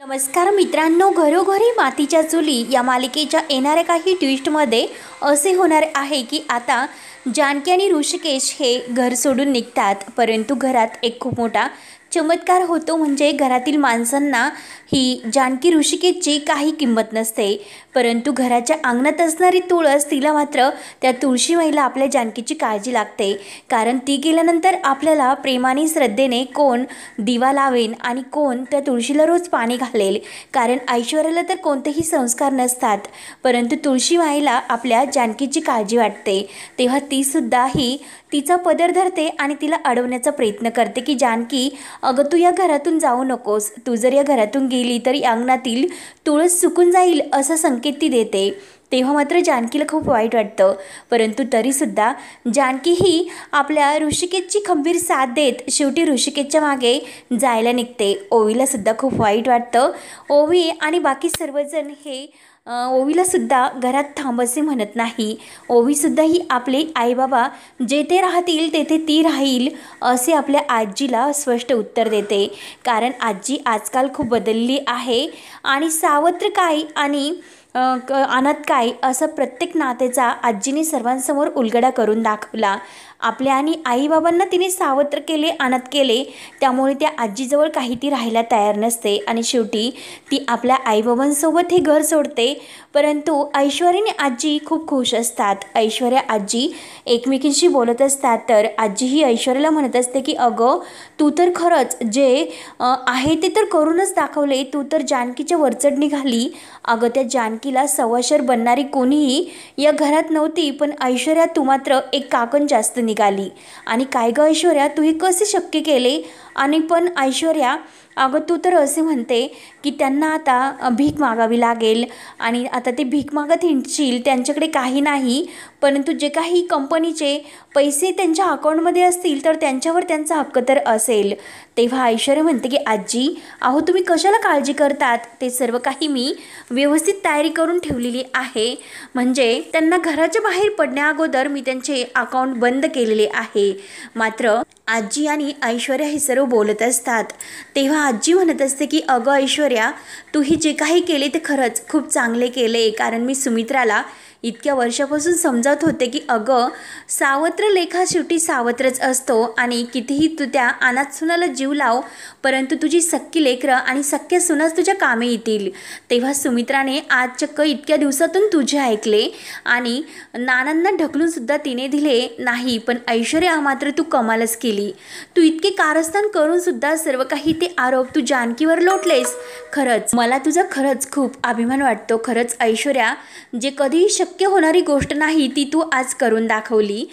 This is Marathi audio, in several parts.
नमस्कार मित्रांनो, घरोघरी मातीच्या चुली या मालिकेच्या येणाऱ्या काही ट्विस्टमध्ये असे होणार आहे की आता जानकी आणि ऋषिकेश हे घर सोडून निघतात, परंतु घरात एक खूप मोठा चमत्कार होतो. म्हणजे घरातील माणसांना ही जानकी ऋषिकेशची काही किंमत नसते, परंतु घराच्या अंगणात असणारी तुळस तिला मात्र त्या तुळशी माईला आपल्या जानकीची काळजी लागते. कारण ती गेल्यानंतर आपल्याला प्रेमाने श्रद्धेने कोण दिवा लावेन आणि कोण त्या तुळशीला रोज पाणी घालेल. कारण ऐश्वर्याला तर कोणतेही संस्कार नसतात, परंतु तुळशी माईला आपल्या जानकीची काळजी वाटते. तेव्हा ती सुद्धा ही तिचा पदर धरते आणि तिला अडवण्याचा प्रयत्न करते की जानकी, अगं तू या घरातून जाऊ नकोस, तू जर या घरातून गेली तरी अंगणातील तुळस सुकून जाईल असा संकेत ती देते. तेव्हा मात्र जानकीला खूप वाईट वाटतं, परंतु तरीसुद्धा जानकी ही आपल्या ऋषिकेशची खंबीर साथ देत शेवटी ऋषिकेशच्या मागे जायला निघते. ओवीला सुद्धा खूप वाईट वाटतं. ओवी आणि बाकी सर्वजण हे ओवीलासुद्धा घरात थांब असे म्हणत नाही. ओवीसुद्धा ही आपले आईबाबा जेथे राहतील तेथे ती राहील असे आपल्या आजीला स्पष्ट उत्तर देते. कारण आजी आजकाल खूप बदलली आहे आणि सावत्र काय आणि अनाथ काय असं प्रत्येक नात्याचा आजीने सर्वांसमोर उलगडा करून दाखवला. आपल्या आणि आईबाबांना तिने सावत्र केले, अनाथ केले, त्यामुळे त्या आजीजवळ काही ती राहायला तयार नसते आणि शेवटी ती आपल्या आईबाबांसोबत हे घर सोडते. परंतु ऐश्वर्या आणि आजी खूप खुश असतात. ऐश्वर्या आजी एकमेकींशी बोलत असतात, तर आजी ही ऐश्वर्याला म्हणत असते की अगं तू तर खरंच जे आहे ते तर करूनच दाखवले, तू तर जानकीच्या वरचढ निघाली. अगं त्या जानकीला सवाशर बनणारी कोणीही या घरात नव्हती, पण ऐश्वर्या तू मात्र एक काकण जास्त निघाली. आणि काय गं ऐश्वर्या, तू हे कसे शक्य केले? आणि पण ऐश्वर्या, अगं तू तर असे म्हणते की त्यांना आता भीक मागावी लागेल आणि आता ते भीक मागत हिंडशील, त्यांच्याकडे काही नाही, परंतु जे काही कंपनीचे पैसे त्यांच्या अकाउंटमध्ये असतील तर त्यांच्यावर त्यांचा हक्क तर असेल. तेव्हा ऐश्वर्या म्हणते की आजी, अहो तुम्ही कशाला काळजी करतात, ते सर्व काही मी व्यवस्थित तयारी करून ठेवलेली आहे. म्हणजे त्यांना घराच्या बाहेर पडण्या अगोदर मी त्यांचे अकाउंट बंद केलेले आहे. मात्र आजी आणि ऐश्वर्या हे सर्व बोलत असतात. तेव्हा आजी म्हणत असते की अगं ऐश्वर्या, तू हे जे काही केले ते खरंच खूप चांगले केले. कारण मी सुमित्राला इतक्या वर्षापासून समजावत होते की अगं सावत्र लेखा शेवटी सावत्रच असतो आणि कितीही तू त्या अनाथ सुनाला जीव लाव, परंतु तुझी सख्खी लेकरं आणि सख्ख्या सुनाच तुझ्या कामे येतील. तेव्हा सुमित्राने आज चक्क इतक्या दिवसातून तुझे ऐकले आणि नानांना ढकलून सुद्धा तिने दिले नाही, पण ऐश्वर्या मात्र तू कमालच केली. तू इतके कारस्थान करून सुद्धा सर्व काही ते आरोप तू जानकीवर लोटलेस. खरंच मला तुझा खरंच खूप अभिमान वाटतो. खरंच ऐश्वर्या, जे कधीही शक्य होणारी गोष्ट नाही ती तू आज करून दाखवली.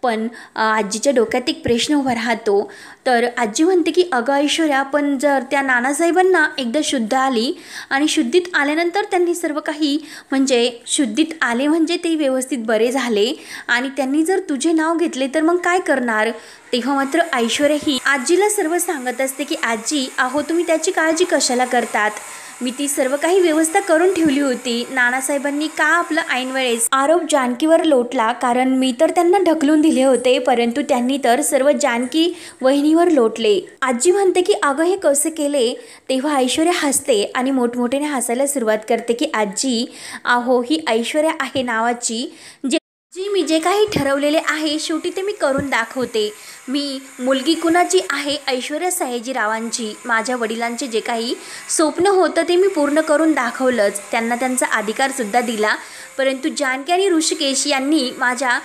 पण आजीच्या डोक्यात एक प्रश्न उभा राहतो. तर आजी म्हणते की अगं ऐश्वर्या, पण जर त्या नानासाहेबांना एकदा शुद्ध आली आणि शुद्धीत आल्यानंतर त्यांनी सर्व काही म्हणजे शुद्धीत आले म्हणजे ते व्यवस्थित बरे झाले आणि त्यांनी जर तुझे नाव घेतले तर मग काय करणार? तेव्हा मात्र ऐश्वर्या ही आजीला सर्व सांगत असते की आजी, अहो तुम्ही त्याची काळजी कशाला करतात? मी ती सर्व काही व्यवस्था करून ठेवली होती. नानासाहेबांनी का आपलं ऐनवेळेस आरोप जानकीवर लोटला? कारण मी तर त्यांना ढकलून दिले होते, परंतु त्यांनी तर सर्व जानकी वहिनीवर लोटले. आजी म्हणते की अगं हे कसे केले? तेव्हा ऐश्वर्या हसते आणि मोठमोठ्याने हसायला सुरुवात करते की आजी, अहो ही ऐश्वर्या आहे नावाची, जी मी जे काही ठरवलेले आहे शेवटी ते मी करून दाखवते. मी मुलगी कुणाची आहे? ऐश्वर्या सयाजीरावांची. माझ्या वडिलांचे जे काही स्वप्न होतं ते मी पूर्ण करून दाखवलंच, त्यांना त्यांचा अधिकारसुद्धा दिला. परंतु जानकी आणि ऋषिकेश यांनी माझ्या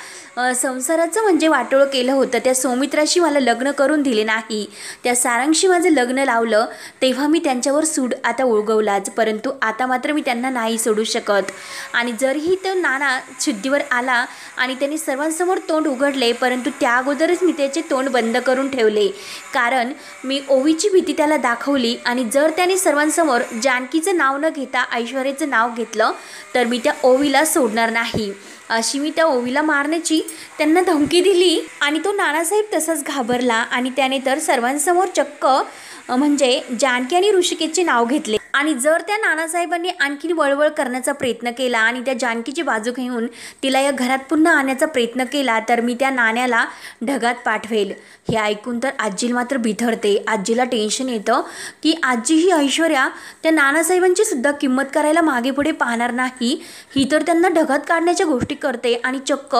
संसाराचं म्हणजे वाटोळं केलं होतं. त्या सौमित्राशी मला लग्न करून दिले नाही, त्या सारंगशी माझं लग्न लावलं, तेव्हा मी त्यांच्यावर सूड आता उगवलाच, परंतु आता मात्र मी त्यांना नाही सोडू शकत. आणि जरही तो नाना शुद्धीवर आला आणि त्यांनी सर्वांसमोर तोंड उघडले, परंतु त्या अगोदरच मी त्याचे तोंड बंद करून ठेवले. कारण मी ओवीची भीती त्याला दाखवली आणि जर त्याने सर्वांसमोर जानकीचं नाव न घेता ऐश्वर्याचं नाव घेतलं तर मी त्या ओवीला सोडणार नाही, अशी मी त्या ओवीला मारण्याची त्यांना धमकी दिली. आणि तो नानासाहेब तसाच घाबरला आणि त्याने तर सर्वांसमोर चक्क म्हणजे जानकी आणि ऋषिकेशचे नाव घेतले. आणि जर त्या नानासाहेबांनी आणखीन वळवळ करण्याचा प्रयत्न केला आणि त्या जानकीची बाजू घेऊन तिला या घरात पुन्हा आणण्याचा प्रयत्न केला तर मी त्या नाण्याला ढगात पाठवेल. हे ऐकून तर आजी मात्र बिथरते. आजीला टेन्शन येतं की आजी ही ऐश्वर्या त्या नानासाहेबांची सुद्धा किंमत करायला मागे पुढे पाहणार नाही. ही तर त्यांना ढगात काढण्याच्या गोष्टी करते आणि चक्क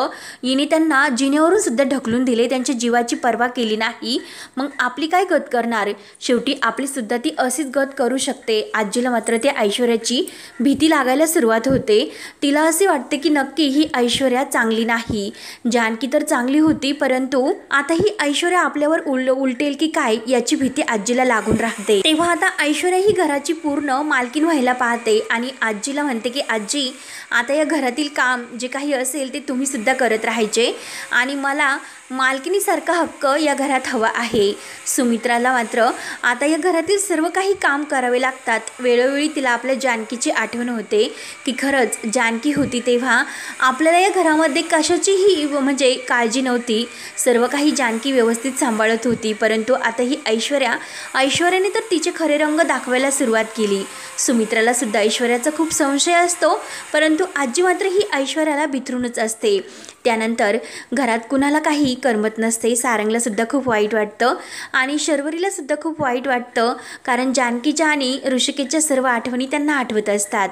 हिने त्यांना जिन्यावरून सुद्धा ढकलून दिले, त्यांच्या जीवाची पर्वा केली नाही. मग आपली काय गत करणार? शेवटी आपली सुद्धा ती अशीच गत करू शकते. आजीला मात्र त्या ऐश्वर्याची भीती लागायला सुरुवात होते. तिला असे वाटते की नक्की ही ऐश्वर्या चांगली नाही. जानकी तर चांगली होती, परंतु आता ही ऐश्वर्या आपल्यावर उलटेल की काय याची भीती आजीला लागून राहते. तेव्हा आता ऐश्वर्या ही घराची पूर्ण मालकीण व्हायला पाहते आणि आजीला म्हणते की आजी, आता या घरातील काम जे काही असेल ते तुम्ही सुद्धा करत राहायचे आणि मला मालकिनीसारखा हक्क या घरात हवा आहे. सुमित्राला मात्र आता या घरातील सर्व काही काम करावे लागतात. वेळोवेळी तिला आपल्या जानकीची आठवण होते की खरंच जानकी होती तेव्हा आपल्याला या घरामध्ये कशाचीही म्हणजे काळजी नव्हती. सर्व काही जानकी व्यवस्थित सांभाळत होती. परंतु आता ही ऐश्वर्याने तर तिचे खरे रंग दाखवायला सुरुवात केली. सुमित्राला सुद्धा ऐश्वर्याचा खूप संशय असतो, परंतु आजी मात्र ही ऐश्वर्याला बिथरूनच असते. त्यानंतर घरात कुणाला काही करमत नसते. सारंगला सुद्धा खूप वाईट वाटतं आणि शर्वरीला सुद्धा खूप वाईट वाटतं, कारण जानकीच्या आणि ऋषिकेशच्या सर्व आठवणी त्यांना आठवत असतात.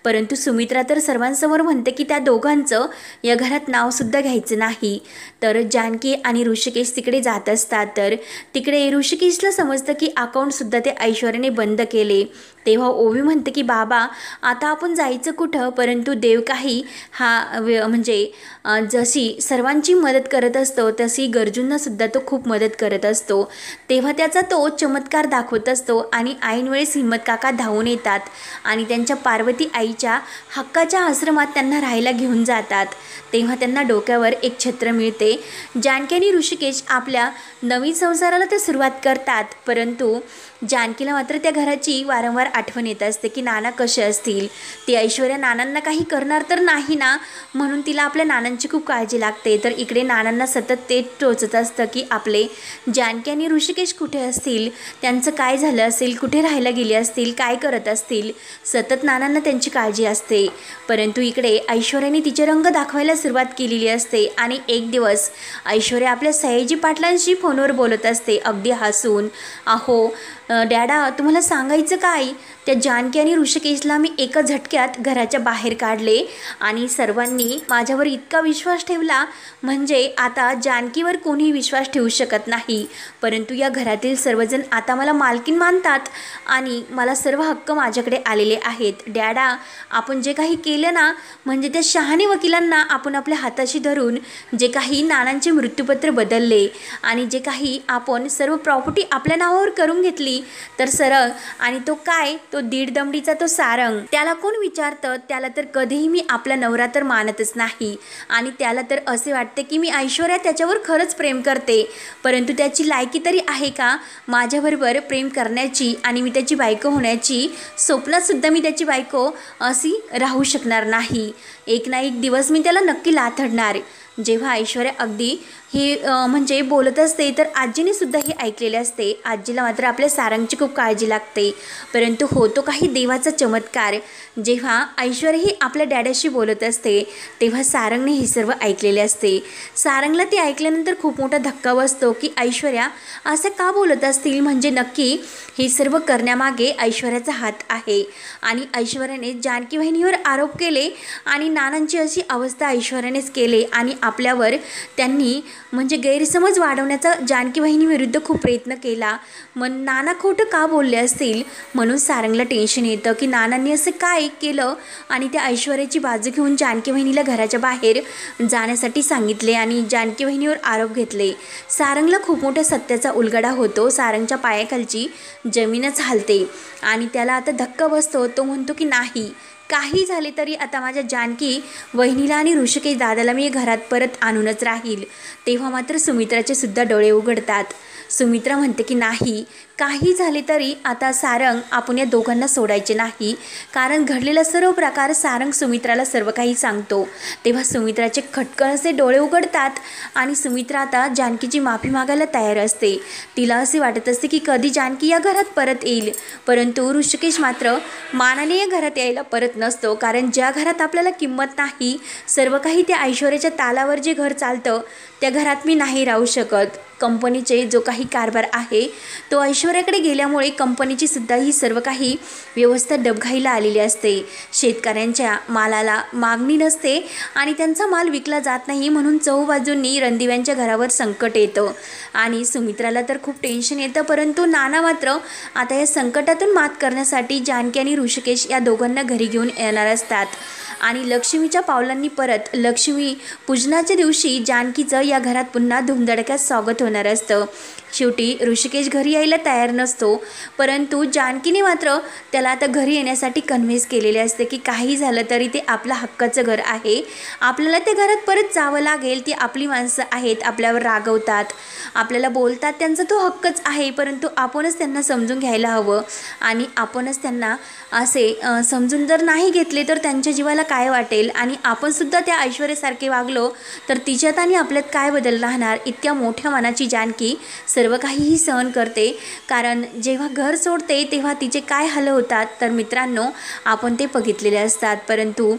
परंतु सुमित्रा तर सर्वांसमोर म्हणते की त्या दोघांचं या घरात नावसुद्धा घ्यायचं नाही. तर जानकी आणि ऋषिकेश तिकडे जात असतात. तर तिकडे ऋषिकेशला समजतं की अकाउंटसुद्धा ते ऐश्वर्याने बंद केले. तेव्हा ओवी म्हणते की बाबा, आता आपण जायचं कुठं? परंतु देव काही हा म्हणजे जशी सर्वांची मदत करत असतो तशी गरजूंना सुद्धा तो खूप मदत करत असतो. तेव्हा त्याचा तो चमत्कार दाखवत असतो आणि ऐनवेळेस हिम्मत काका धावून येतात आणि त्यांच्या पार्वती आईच्या हक्काच्या आश्रमात त्यांना राहायला घेऊन जातात. तेव्हा त्यांना डोक्यावर एक छत्र मिळते. जानकी आणि ऋषिकेश आपल्या नवीन संसाराला ते सुरुवात करतात, परंतु जानकीला मात्र त्या घराची वारंवार आठवण येत असते की नाना कसे असतील. ती ऐश्वर्या नानांना काही करणार तर नाही ना, म्हणून तिला आपल्या नानांची खूप काळजी लागते. तर इकडे नानांना सतत ते टोचत असतं की आपले जानकी आणि ऋषिकेश कुठे असतील, त्यांचं काय झालं असेल, कुठे राहायला गेले असतील, काय करत असतील. सतत नानांना त्यांची काळजी असते. परंतु इकडे ऐश्वर्याने तिचे रंग दाखवायला सुरुवात केलेली असते आणि एक दिवस ऐश्वर्या आपल्या सयाजी पाटलांशी फोनवर बोलत असते अगदी हसून. अहो डॅडा, तुम्हाला सांगायचं काय, त्या जानकी आणि ऋषिकेशला मी एका झटक्यात घराच्या बाहेर काढले आणि सर्वांनी माझ्यावर इतका विश्वास ठेवला म्हणजे आता जानकीवर कोणी विश्वास ठेवू शकत नाही. परंतु या घरातील सर्वजण आता मला मालकीण मानतात आणि मला सर्व हक्क माझ्याकडे आलेले आहेत. डॅडा, आपण जे काही केलं ना, म्हणजे त्या शहाणे वकिलांना आपण आपल्या हाताशी धरून जे काही नानांचे मृत्यूपत्र बदलले आणि जे काही आपण सर्व प्रॉपर्टी आपल्या नावावर करून घेतली तर सरळ, आणि तो काय, तो दीड दमडीचा तो सारंग, त्याला कोण विचारतं? त्याला तर कधीही मी आपला नवरा तर मानतच नाही आणि त्याला तर असे वाटते की मी ऐश्वर्या त्याच्यावर खरंच प्रेम करते, परंतु त्याची लायकी तरी आहे का माझ्याबरोबर प्रेम करण्याची आणि मी त्याची बायको होण्याची? स्वप्नातसुद्धा मी त्याची बायको अशी राहू शकणार नाही. एक ना एक दिवस मी त्याला नक्की लाथडणार. जेव्हा ऐश्वर्या अगदी हे म्हणजे बोलत असते तर आजीने सुद्धा हे ऐकलेले असते. आजीला मात्र आपल्या सारंगची खूप काळजी लागते. परंतु होतो काही देवाचा चमत्कार. जेव्हा ऐश्वर्या ही आपल्या डॅडाशी बोलत असते तेव्हा सारंगने हे सर्व ऐकलेले असते. सारंगला ते ऐकल्यानंतर खूप मोठा धक्का बसतो की ऐश्वर्या असं का बोलत असतील, म्हणजे नक्की हे सर्व करण्यामागे ऐश्वर्याचा हात आहे. आणि ऐश्वर्याने जानकी बहिणीवर आरोप केले आणि नानांची अशी अवस्था ऐश्वर्यानेच केले आणि आपल्यावर त्यांनी म्हणजे गैरसमज वाढवण्याचा जानकी बहिणीविरुद्ध खूप प्रयत्न केला. मग नाना खोटं का बोलले असतील म्हणून सारंगला टेन्शन येतं की नानांनी असं काय केलं आणि त्या ऐश्वर्याची बाजू घेऊन जानकी बहिणीला घराच्या बाहेर जाण्यासाठी सांगितले आणि जानकी बहिणीवर आरोप घेतले. सारंगला खूप मोठ्या सत्याचा उलगडा होतो. सारंगच्या पायाखालची जमीनच हलते आणि त्याला आता धक्का बसतो. तो म्हणतो की नाही, काही झाले तरी आता माझ्या जानकी वहिनीला आणि ऋषिकेश दादाला मी घरात परत आणूनच राहील. तेव्हा मात्र सुमित्राचे सुद्धा डोळे उघडतात. सुमित्रा म्हणते की नाही, काही झाले तरी आता सारंग आपण या दोघांना सोडायचे नाही, कारण घडलेला सर्व प्रकार सारंग सुमित्राला सर्व काही सांगतो। तेव्हा सुमित्राचे खटकन असे डोळे उघडतात आणि सुमित्रा आता जानकीची माफी मागायला तयार असते। तिला असे वाटत असते की कधी जानकी या घरात परत येईल, परंतु ऋषिकेश मात्र मानाने या घरात यायला परत नसतो, कारण ज्या घरात आपल्याला किंमत नाही, सर्व काही त्या ऐश्वर्याच्या तालावर जे घर चालतं त्या घरात मी नाही राहू शकत। कंपनीचे जो काही कारभार आहे तो ऐश्वर्याकडे गेल्यामुळे कंपनीची सुद्धा ही सर्व काही व्यवस्था डबघाईला आलेली असते। शेतकऱ्यांच्या मालाला मागणी नसते आणि त्यांचा माल विकला जात नाही, म्हणून चहूबाजूंनी रणदिव्यांच्या घरावर संकट येतं आणि सुमित्राला तर खूप टेन्शन येतं। परंतु नाना मात्र आता या संकटातून मात करण्यासाठी जानकी आणि ऋषिकेश या दोघांना घरी घेऊन येणार असतात आणि लक्ष्मीच्या पावलांनी परत लक्ष्मी पूजनाच्या दिवशी जानकीचं या घरात पुन्हा धुमधडक्यात स्वागत होणार असतं। शेवटी ऋषिकेश घरी यायला तयार नसतो, परंतु जानकीने मात्र त्याला आता घरी येण्यासाठी कन्व्हिन्स केलेले असते की काही झालं तरी ते आपलं हक्काचं घर आहे, आपल्याला त्या घरात परत जावं लागेल। ती आपली माणसं आहेत, आपल्यावर रागवतात, आपल्याला बोलतात, त्यांचा तो हक्कच आहे, परंतु आपणच त्यांना समजून घ्यायला हवं आणि आपणच त्यांना असे समजून जर नाही घेतले तर त्यांच्या जीवाला काय वाटेल आणि आपण सुद्धा त्या ऐश्वर्यासारखे वागलो तर तिच्यात आणि आपल्यात काय बदल राहणार। इतक्या मोठ्या मनाची जानकी सर्व काहीही सहन करते, कारण जेव्हा घर सोडते तेव्हा तिचे काय हाल होतात तर मित्रांनो आपण ते बघितलेले असतात। परंतु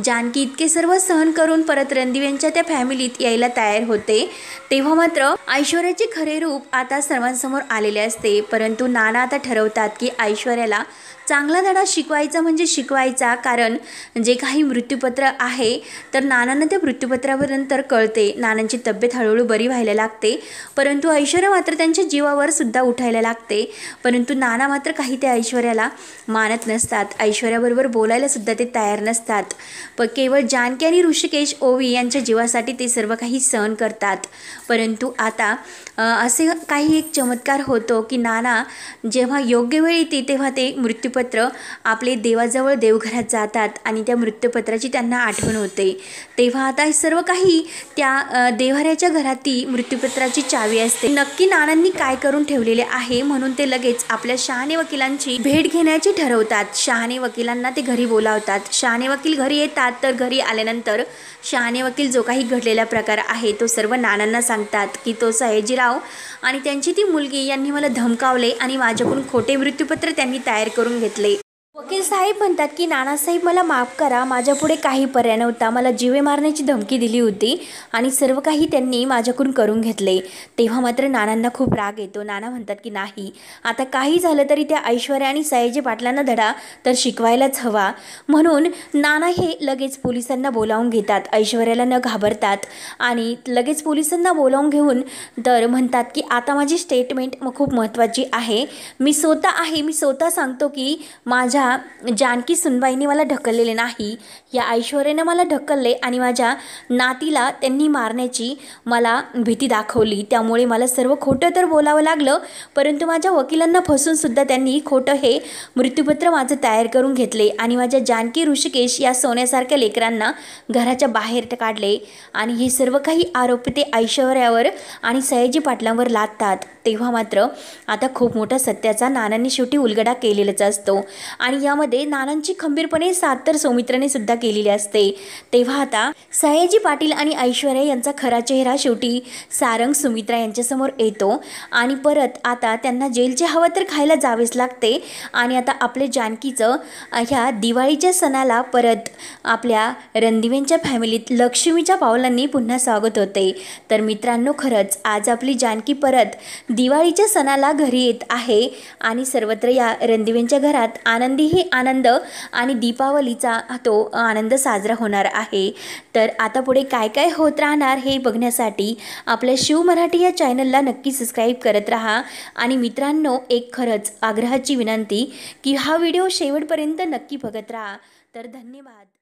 जानकी इतके सर्व सहन करून परत रणदिव्यांच्या त्या फॅमिलीत यायला तयार होते। तेव्हा मात्र ऐश्वर्याचे खरे रूप आता सर्वांसमोर आलेले असते, परंतु नाना आता ठरवतात की ऐश्वर्याला चांगला धडा शिकवायचा म्हणजे शिकवायचा, कारण जे काही मृत्यूपत्र आहे तर नानांना त्या मृत्यूपत्रावर नंतर कळते। नानांची तब्येत हळूहळू बरी व्हायला लागते, परंतु ऐश्वर्या मात्र त्यांच्या जीवावर सुद्धा उठायला लागते, परंतु नाना मात्र काही त्या ऐश्वर्याला मानत नसतात, ऐश्वर्याबरोबर बोलायला सुद्धा ते तयार नसतात। पण केवळ जानकी आणि ऋषिकेश ओवी यांच्या जीवासाठी ते सर्व काही सहन करतात। परंतु आता असे काही एक चमत्कार होतो की नाना जेव्हा योग्य वेळ येते तेव्हा ते मृत्यूपत्र आपले देवाजवळ देवघरात जातात आणि त्या मृत्यूपत्राची त्यांना आठवण होते। तेव्हा आता सर्व काही त्या देव्हाऱ्याच्या घरात ती मृत्यूपत्राची चावी असते। नक्की नानांनी काय करून ठेवलेले आहे म्हणून ते लगेच आपल्या शहाणे वकिलांची भेट घेण्याची ठरवतात। शहाणे वकिलांना ते घरी बोलावतात। शहाणे वकील घरी येतात, तर घरी आल्यानंतर शहाणे वकील जो काही घडलेला प्रकार आहे तो सर्व नानांना सांगतात की तो सयाजीराव आणि त्यांची ती मुलगी यांनी मला धमकावले आणि माझ्याकडून खोटे मृत्यूपत्र त्यांनी तयार करून घेतले। वकील साहेब म्हणतात की नानासाहेब मला माफ करा, माझ्यापुढे काही पर्याय नव्हता, मला जीवे मारण्याची धमकी दिली होती आणि सर्व काही त्यांनी माझ्याकडून करून घेतले। तेव्हा मात्र नानांना खूप राग येतो। नाना म्हणतात की नाही, आता काही झालं तरी त्या ऐश्वर्या आणि सयाजी पाटलांना धडा तर शिकवायलाच हवा, म्हणून नाना हे लगेच पोलिसांना बोलावून घेतात। ऐश्वर्याला न घाबरतात आणि लगेच पोलिसांना बोलावून घेऊन तर म्हणतात की आता माझी स्टेटमेंट खूप महत्त्वाची आहे, मी स्वतः सांगतो की माझ्या जानकी सुनबाईंनी मला ढकललेले नाही, या ऐश्वर्याने मला ढकलले आणि माझ्या नातीला त्यांनी मारण्याची मला भीती दाखवली, त्यामुळे मला सर्व खोटं तर बोलावं लागलं, परंतु माझ्या वकिलांना फसून सुद्धा त्यांनी खोटं हे मृत्यूपत्र माझं तयार करून घेतले आणि माझ्या जानकी ऋषिकेश या सोन्यासारख्या लेकरांना घराच्या बाहेर काढले आणि हे सर्व काही आरोप ते ऐश्वर्यावर आणि सयाजी पाटलांवर लादतात। तेव्हा मात्र आता खूप मोठा सत्याचा नानांनी शेवटी उलगडा केलेलाच असतो आणि यामध्ये नानांची खंबीरपणे साथ तर सुमित्राने सुद्धा केलेली असते। तेव्हा आता सयाजी पाटील आणि ऐश्वर्या यांचा खरा चेहरा शेवटी सारंग सुमित्रा यांच्यासमोर येतो आणि परत आता त्यांना जेलची हवा तर खायला जावेच लागते आणि आता आपल्या जानकीचं ह्या दिवाळीच्या सणाला परत आपल्या रणदिव्यांच्या फॅमिलीत लक्ष्मीच्या पावलांनी पुन्हा स्वागत होते। तर मित्रांनो, खरंच आज आपली जानकी परत दिवाळीच्या सणाला घरी येत आहे आणि सर्वत्र या रणदिव्यांच्या घरात आनंदीही आनंद आणि दीपावलीचा तो आनंद साजरा होणार आहे। तर आता पुढे काय काय होत राहणार हे बघण्यासाठी आपल्या शिव मराठी या चॅनलला नक्की सबस्क्राईब करत राहा आणि मित्रांनो, एक खरंच आग्रहाची विनंती की हा व्हिडिओ शेवटपर्यंत नक्की बघत राहा। तर धन्यवाद।